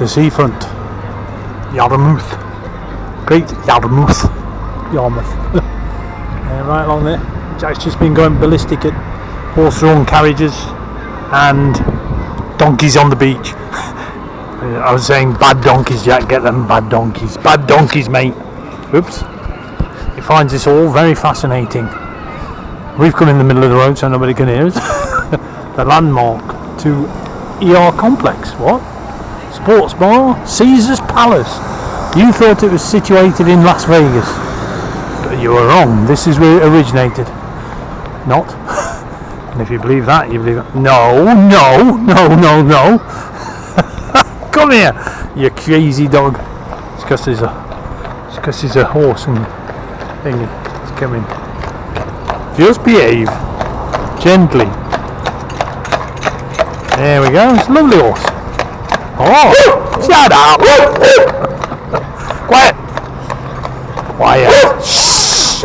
the seafront. Yarmouth. Great Yarmouth. Right along there. Jack's just been going ballistic at horse-drawn carriages and donkeys on the beach. I was saying bad donkeys, Jack, get them bad donkeys. Bad donkeys, mate. Oops. He finds this all very fascinating. We've come in the middle of the road so nobody can hear us. The landmark to ER Complex. What? Sports bar? Caesar's Palace. You thought it was situated in Las Vegas. But you were wrong. This is where it originated. Not. And if you believe that, you believe it. No. Come here, you crazy dog. It's because there's a horse and thingy. It's coming. Just behave. Gently. There we go. It's a lovely horse. Oh, shut up. Quiet. Shh.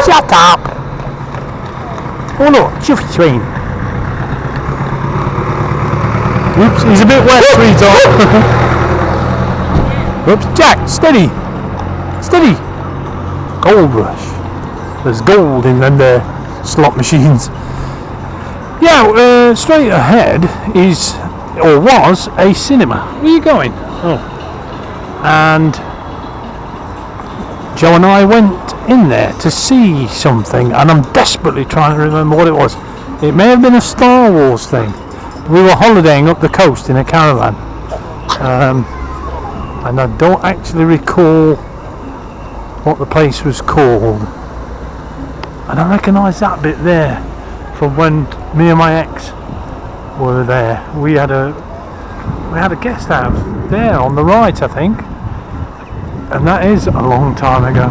Shut up. Oh look, chuffy train. Oops, he's a bit wet, sweetheart. Oops, Jack, steady. Steady. Gold rush. There's gold in them there slot machines. Yeah, straight ahead is, or was, a cinema. Where are you going? Oh. And Joe and I went in there to see something, and I'm desperately trying to remember what it was. It may have been a Star Wars thing. We were holidaying up the coast in a caravan, and I don't actually recall what the place was called. And I recognise that bit there from when me and my ex were there. We had a guest house there on the right, I think, and that is a long time ago.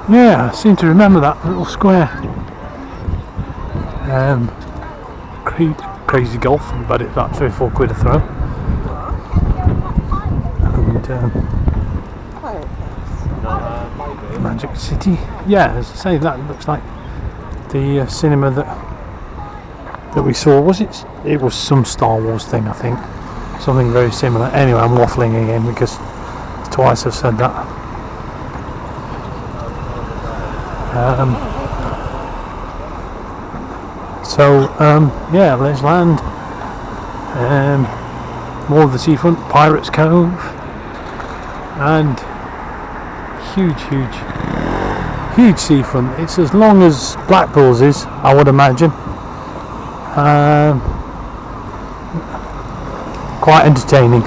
Yeah, I seem to remember that little square. Crazy golf, but it's about 3 or 4 quid a throw. And Magic City. Yeah, as I say, that looks like the cinema that we saw. Was it? It was some Star Wars thing, I think. Something very similar. Anyway, I'm waffling again because twice I've said that. Yeah, let's land. More of the seafront, Pirates Cove, and huge seafront. It's as long as Blackpool's is, I would imagine. Quite entertaining.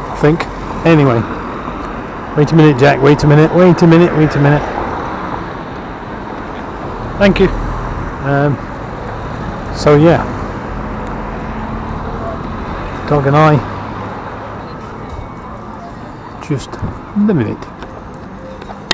I think. Anyway, wait a minute, Jack. Wait a minute. Thank you. So yeah, dog and I just living it.